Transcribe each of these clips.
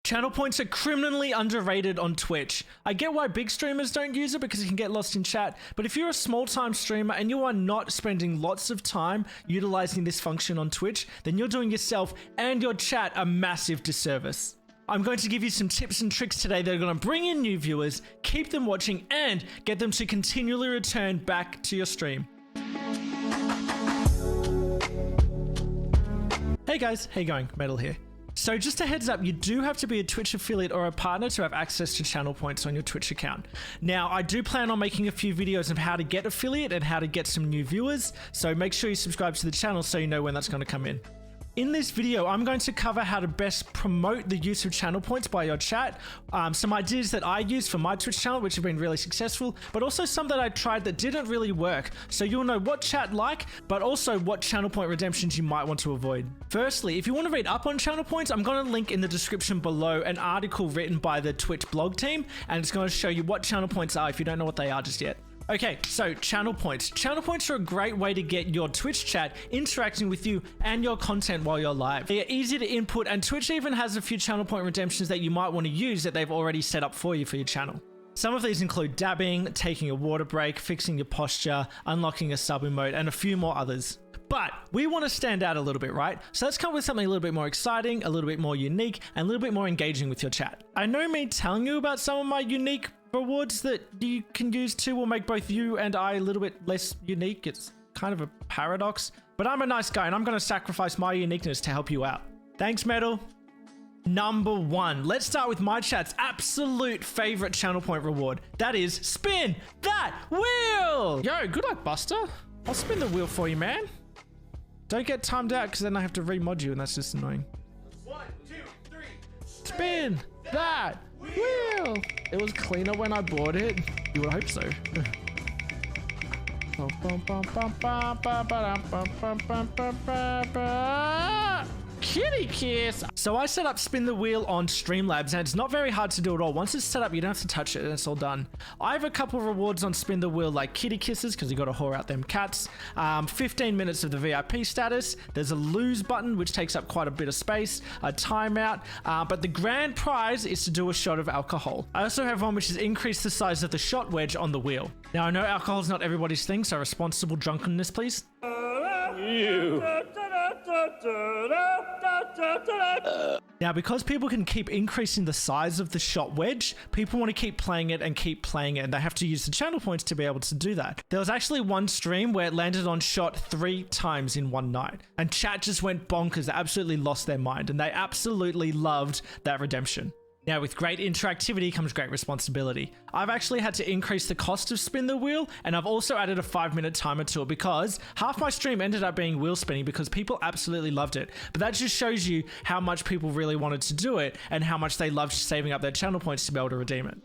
Channel points are criminally underrated on Twitch. I get why big streamers don't use it because you can get lost in chat, but if you're a small-time streamer and you are not spending lots of time utilizing this function on Twitch, then you're doing yourself and your chat a massive disservice. I'm going to give you some tips and tricks today that are going to bring in new viewers, keep them watching, and get them to continually return back to your stream. Hey guys, how you going? Metal here. So just a heads up, you do have to be a Twitch affiliate or a partner to have access to channel points on your Twitch account. Now, I do plan on making a few videos of how to get affiliate and how to get some new viewers, so make sure you subscribe to the channel so you know when that's going to come in. In this video, I'm going to cover how to best promote the use of channel points by your chat, some ideas that I used for my Twitch channel, which have been really successful, but also some that I tried that didn't really work, so you'll know what chat like, but also what channel point redemptions you might want to avoid. Firstly, if you want to read up on channel points, I'm going to link in the description below an article written by the Twitch blog team, and it's going to show you what channel points are if you don't know what they are just yet. Okay, so channel points. Channel points are a great way to get your Twitch chat interacting with you and your content while you're live. They are easy to input, and Twitch even has a few channel point redemptions that you might want to use that they've already set up for you for your channel. Some of these include dabbing, taking a water break, fixing your posture, unlocking a sub emote, and a few more others. But we want to stand out a little bit, right? So let's come up with something a little bit more exciting, a little bit more unique, and a little bit more engaging with your chat. I know me telling you about some of my unique rewards that you can use too will make both you and I a little bit less unique. It's kind of a paradox, but I'm a nice guy and I'm going to sacrifice my uniqueness to help you out. Thanks, Metal. Number 1, let's start with my chat's absolute favorite channel point reward. That is spin that wheel. Yo, good luck, Buster. I'll spin the wheel for you, man. Don't get timed out because then I have to remod you and that's just annoying. 1, 2, 3. Spin that wheel. It was cleaner when I bought it. You would hope so. Kitty kiss. So I set up spin the wheel on Streamlabs and it's not very hard to do at all. Once it's set up, you don't have to touch it and it's all done. I have a couple of rewards on spin the wheel like kitty kisses because you got to whore out them cats. 15 minutes of the VIP status. There's a lose button which takes up quite a bit of space. A timeout. But the grand prize is to do a shot of alcohol. I also have one which is increase the size of the shot wedge on the wheel. Now I know alcohol is not everybody's thing, so responsible drunkenness please. Ew. Now, because people can keep increasing the size of the shot wedge, people want to keep playing it, and they have to use the channel points to be able to do that. There was actually one stream where it landed on shot 3 times in one night, and chat just went bonkers. They absolutely lost their mind, and they absolutely loved that redemption. Now, with great interactivity comes great responsibility. I've actually had to increase the cost of spin the wheel, and I've also added a 5-minute timer to it because half my stream ended up being wheel spinning because people absolutely loved it. But that just shows you how much people really wanted to do it and how much they loved saving up their channel points to be able to redeem it.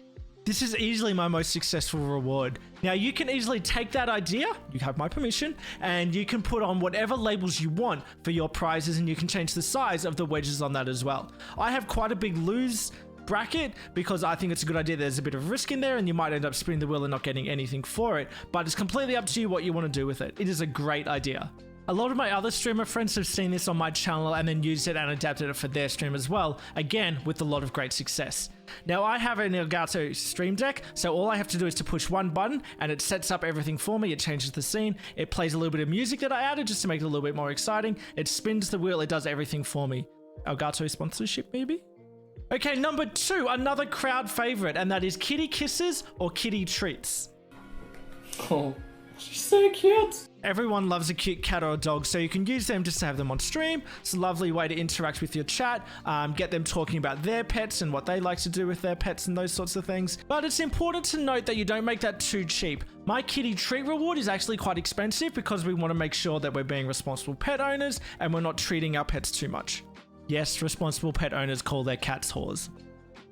This is easily my most successful reward. Now you can easily take that idea, you have my permission, and you can put on whatever labels you want for your prizes, and you can change the size of the wedges on that as well. I have quite a big lose bracket because I think it's a good idea. There's a bit of risk in there and you might end up spinning the wheel and not getting anything for it, but it's completely up to you what you want to do with it. It is a great idea. A lot of my other streamer friends have seen this on my channel and then used it and adapted it for their stream as well, again with a lot of great success. Now I have an Elgato Stream Deck, so all I have to do is to push one button and it sets up everything for me. It changes the scene, it plays a little bit of music that I added just to make it a little bit more exciting, it spins the wheel, it does everything for me. Elgato sponsorship maybe? Okay, number 2, another crowd favorite, and that is kitty kisses or kitty treats. Oh, she's so cute. Everyone loves a cute cat or a dog, so you can use them just to have them on stream. It's a lovely way to interact with your chat, get them talking about their pets and what they like to do with their pets and those sorts of things. But it's important to note that you don't make that too cheap. My kitty treat reward is actually quite expensive because we want to make sure that we're being responsible pet owners and we're not treating our pets too much. Yes, responsible pet owners call their cats whores.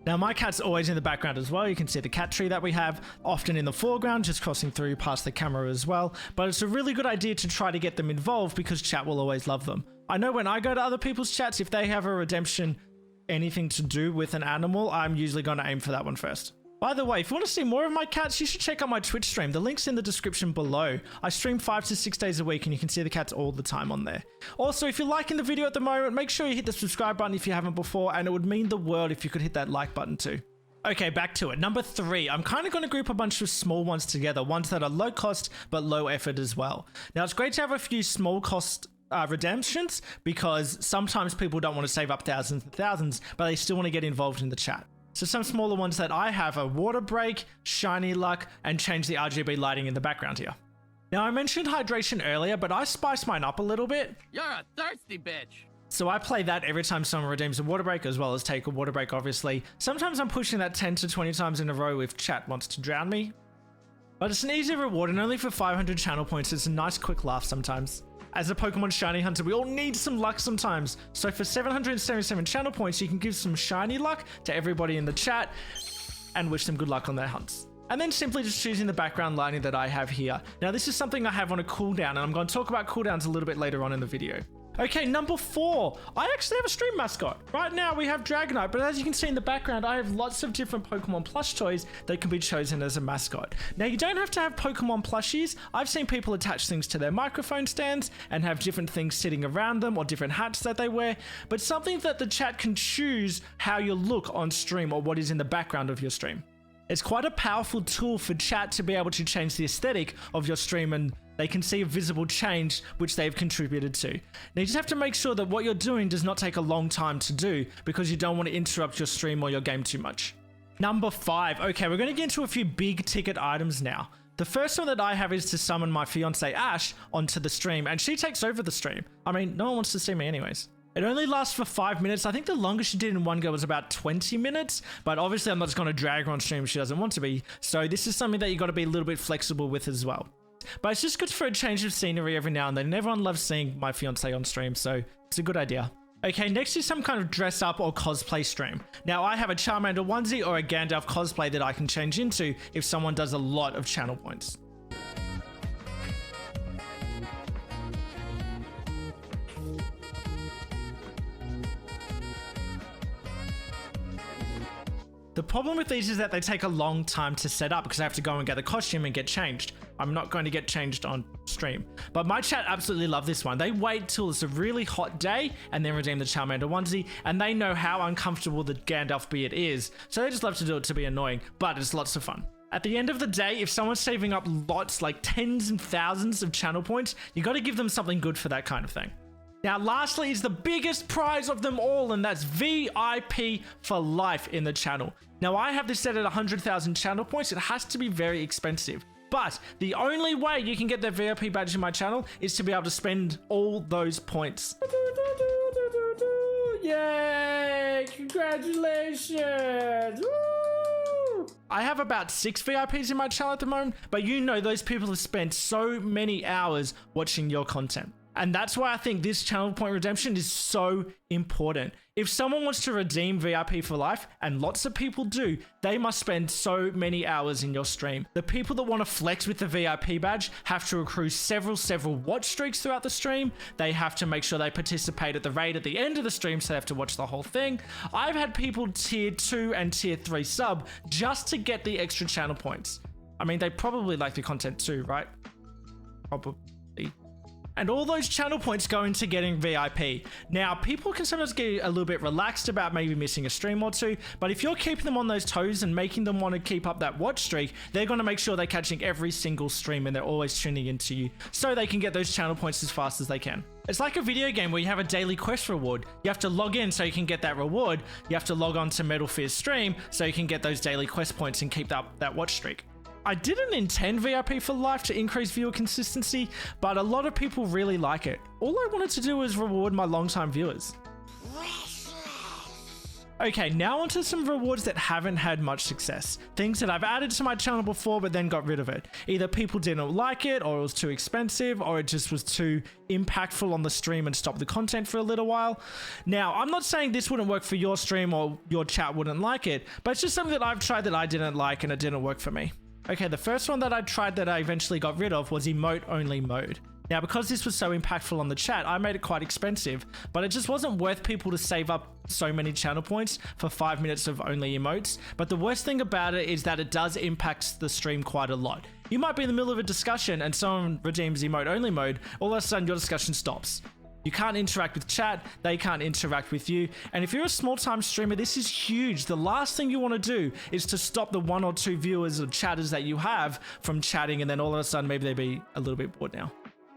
Now my cat's always in the background as well. You can see the cat tree that we have, often in the foreground, just crossing through past the camera as well. But it's a really good idea to try to get them involved because chat will always love them. I know when I go to other people's chats, if they have a redemption, anything to do with an animal, I'm usually going to aim for that one first. By the way, if you want to see more of my cats, you should check out my Twitch stream. The link's in the description below. I stream 5 to 6 days a week and you can see the cats all the time on there. Also, if you're liking the video at the moment, make sure you hit the subscribe button if you haven't before, and it would mean the world if you could hit that like button too. Okay, back to it. Number 3, I'm kind of going to group a bunch of small ones together, ones that are low cost but low effort as well. Now, it's great to have a few small cost redemptions because sometimes people don't want to save up thousands and thousands, but they still want to get involved in the chat. So some smaller ones that I have are Water Break, Shiny Luck, and change the RGB lighting in the background here. Now I mentioned hydration earlier, but I spice mine up a little bit. You're a thirsty bitch. So I play that every time someone redeems a Water Break, as well as take a Water Break, obviously. Sometimes I'm pushing that 10 to 20 times in a row if chat wants to drown me. But it's an easy reward, and only for 500 channel points, it's a nice quick laugh sometimes. As a Pokemon Shiny Hunter, we all need some luck sometimes. So for 777 channel points, you can give some Shiny Luck to everybody in the chat and wish them good luck on their hunts. And then simply just choosing the background lighting that I have here. Now this is something I have on a cooldown, and I'm going to talk about cooldowns a little bit later on in the video. Okay, number 4. I actually have a stream mascot. Right now we have Dragonite, but as you can see in the background, I have lots of different Pokemon plush toys that can be chosen as a mascot. Now you don't have to have Pokemon plushies. I've seen people attach things to their microphone stands and have different things sitting around them or different hats that they wear, but something that the chat can choose how you look on stream or what is in the background of your stream. It's quite a powerful tool for chat to be able to change the aesthetic of your stream, and they can see a visible change which they've contributed to. Now you just have to make sure that what you're doing does not take a long time to do because you don't want to interrupt your stream or your game too much. Number 5. Okay, we're going to get into a few big ticket items now. The first one that I have is to summon my fiance Ash onto the stream, and she takes over the stream. I mean, no one wants to see me anyways. It only lasts for 5 minutes. I think the longest she did in one go was about 20 minutes, but obviously I'm not just going to drag her on stream if she doesn't want to be. So this is something that you got to be a little bit flexible with as well. But it's just good for a change of scenery every now and then, and everyone loves seeing my fiance on stream, so it's a good idea. Okay, next is some kind of dress up or cosplay stream. Now I have a Charmander onesie or a Gandalf cosplay that I can change into if someone does a lot of channel points. The problem with these is that they take a long time to set up because I have to go and get the costume and get changed. I'm not going to get changed on stream. But my chat absolutely love this one. They wait till it's a really hot day and then redeem the Charmander onesie, and they know how uncomfortable the Gandalf beard is, so they just love to do it to be annoying, but it's lots of fun. At the end of the day, if someone's saving up lots, like tens and thousands of channel points, you got to give them something good for that kind of thing. Now, lastly is the biggest prize of them all, and that's VIP for life in the channel. Now, I have this set at 100,000 channel points. It has to be very expensive, but the only way you can get that VIP badge in my channel is to be able to spend all those points. Yay! Congratulations! Woo! I have about 6 VIPs in my channel at the moment, but you know those people have spent so many hours watching your content. And that's why I think this channel point redemption is so important. If someone wants to redeem VIP for life, and lots of people do, they must spend so many hours in your stream. The people that want to flex with the VIP badge have to accrue several watch streaks throughout the stream. They have to make sure they participate at the raid at the end of the stream, so they have to watch the whole thing. I've had people tier 2 and tier 3 sub just to get the extra channel points. I mean, they probably like the content too, right? Probably. And all those channel points go into getting VIP. Now, people can sometimes get a little bit relaxed about maybe missing a stream or two, but if you're keeping them on those toes and making them want to keep up that watch streak, they're going to make sure they're catching every single stream and they're always tuning into you so they can get those channel points as fast as they can. It's like a video game where you have a daily quest reward. You have to log in so you can get that reward. You have to log on to Metal Fear's stream so you can get those daily quest points and keep up that watch streak. I didn't intend VIP for life to increase viewer consistency, but a lot of people really like it. All I wanted to do was reward my longtime viewers. Okay, now onto some rewards that haven't had much success. Things that I've added to my channel before but then got rid of it. Either people didn't like it, or it was too expensive, or it just was too impactful on the stream and stopped the content for a little while. Now, I'm not saying this wouldn't work for your stream or your chat wouldn't like it, but it's just something that I've tried that I didn't like and it didn't work for me. Okay, the first one that I tried that I eventually got rid of was emote only mode. Now, because this was so impactful on the chat, I made it quite expensive, but it just wasn't worth people to save up so many channel points for 5 minutes of only emotes. But the worst thing about it is that it does impact the stream quite a lot. You might be in the middle of a discussion and someone redeems emote only mode, all of a sudden your discussion stops. You can't interact with chat, they can't interact with you, and if you're a small-time streamer, this is huge. The last thing you want to do is to stop the 1 or 2 viewers or chatters that you have from chatting, and then all of a sudden maybe they be a little bit bored now.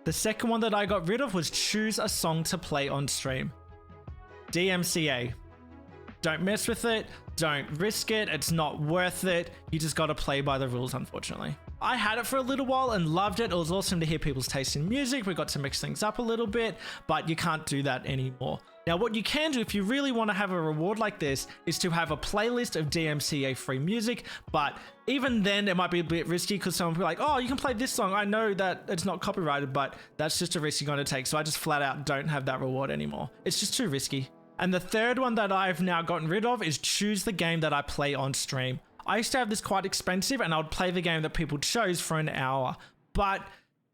The second one that I got rid of was choose a song to play on stream. DMCA. Don't mess with it, don't risk it, it's not worth it. You just gotta play by the rules, unfortunately. I had it for a little while and loved it. It was awesome to hear people's taste in music. We got to mix things up a little bit, but you can't do that anymore. Now, what you can do if you really want to have a reward like this is to have a playlist of DMCA free music, but even then it might be a bit risky because someone will be like, oh, you can play this song. I know that it's not copyrighted, but that's just a risk you're going to take. So I just flat out don't have that reward anymore. It's just too risky. And the third one that I've now gotten rid of is choose the game that I play on stream. I used to have this quite expensive and I would play the game that people chose for an hour, but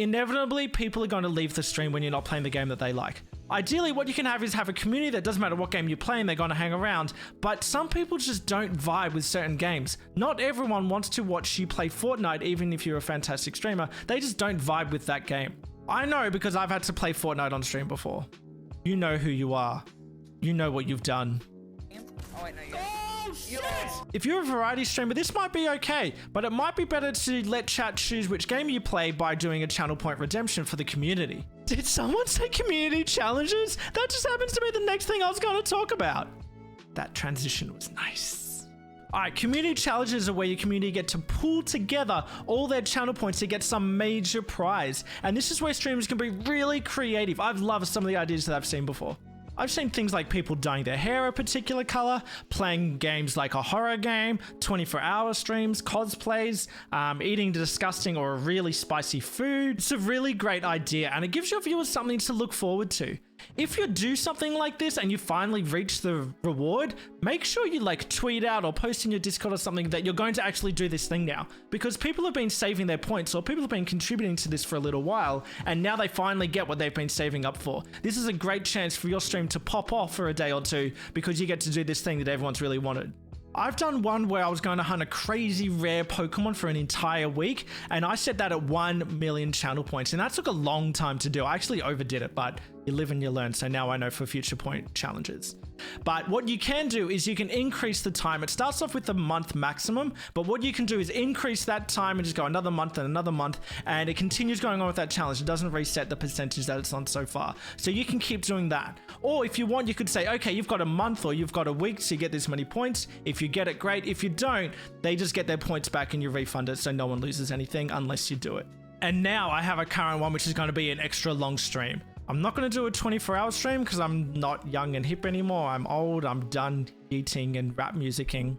inevitably people are going to leave the stream when you're not playing the game that they like. Ideally, what you can have is have a community that doesn't matter what game you play and they're going to hang around, but some people just don't vibe with certain games. Not everyone wants to watch you play Fortnite, even if you're a fantastic streamer. They just don't vibe with that game. I know because I've had to play Fortnite on stream before. You know who you are. You know what you've done. Oh, wait, no, you If you're a variety streamer, this might be okay, but it might be better to let chat choose which game you play by doing a channel point redemption for the community. Did someone say community challenges? That just happens to be the next thing I was going to talk about. That transition was nice. Alright, community challenges are where your community get to pull together all their channel points to get some major prize. And this is where streamers can be really creative. I've loved some of the ideas that I've seen before. I've seen things like people dyeing their hair a particular color, playing games like a horror game, 24-hour streams, cosplays, eating disgusting or really spicy food. It's a really great idea and it gives your viewers something to look forward to. If you do something like this and you finally reach the reward, make sure you like tweet out or post in your Discord or something that you're going to actually do this thing now, because people have been saving their points or people have been contributing to this for a little while and now they finally get what they've been saving up for. This is a great chance for your stream to pop off for a day or two because you get to do this thing that everyone's really wanted. I've done one where I was going to hunt a crazy rare Pokemon for an entire week and I set that at 1 million channel points and that took a long time to do. I actually overdid it, but you live and you learn, so now I know for future point challenges. But what you can do is you can increase the time. It starts off with a month maximum, but what you can do is increase that time and just go another month and another month, and it continues going on with that challenge. It doesn't reset the percentage that it's on so far. So you can keep doing that. Or if you want, you could say, okay, you've got a month or you've got a week to get this many points. If you get it, great. If you don't, they just get their points back and you refund it, so no one loses anything unless you do it. And now I have a current one, which is going to be an extra long stream. I'm not going to do a 24-hour stream because I'm not young and hip anymore. I'm old, I'm done eating and rap musicking.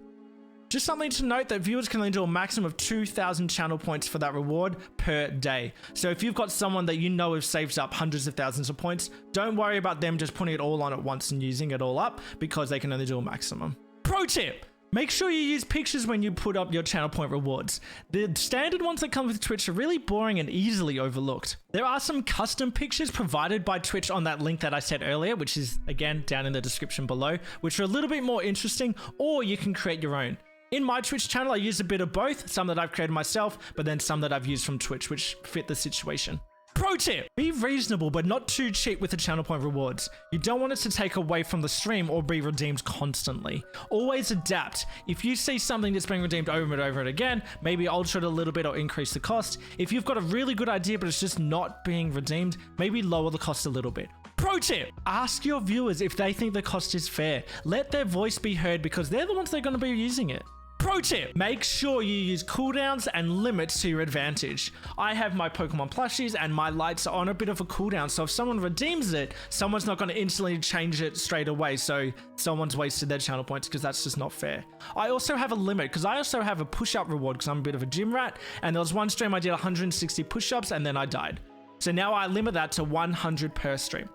Just something to note that viewers can only do a maximum of 2,000 channel points for that reward per day. So if you've got someone that you know has saved up hundreds of thousands of points, don't worry about them just putting it all on at once and using it all up because they can only do a maximum. Pro tip! Make sure you use pictures when you put up your channel point rewards. The standard ones that come with Twitch are really boring and easily overlooked. There are some custom pictures provided by Twitch on that link that I said earlier, which is again down in the description below, which are a little bit more interesting, or you can create your own. In my Twitch channel, I use a bit of both, some that I've created myself, but then some that I've used from Twitch, which fit the situation. Pro tip! Be reasonable, but not too cheap with the channel point rewards. You don't want it to take away from the stream or be redeemed constantly. Always adapt. If you see something that's being redeemed over and over and again, maybe alter it a little bit or increase the cost. If you've got a really good idea, but it's just not being redeemed, maybe lower the cost a little bit. Pro tip! Ask your viewers if they think the cost is fair. Let their voice be heard because they're the ones that are going to be using it. Pro tip! Make sure you use cooldowns and limits to your advantage. I have my Pokemon plushies and my lights are on a bit of a cooldown, so if someone redeems it, someone's not going to instantly change it straight away, so someone's wasted their channel points because that's just not fair. I also have a limit because I also have a push-up reward because I'm a bit of a gym rat, and there was one stream I did 160 push-ups and then I died. So now I limit that to 100 per stream.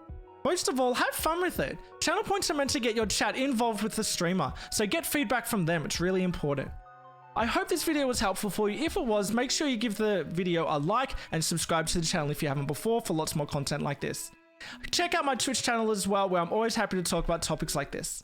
Most of all, have fun with it. Channel points are meant to get your chat involved with the streamer, so get feedback from them, it's really important. I hope this video was helpful for you. If it was, make sure you give the video a like and subscribe to the channel if you haven't before for lots more content like this. Check out my Twitch channel as well, where I'm always happy to talk about topics like this.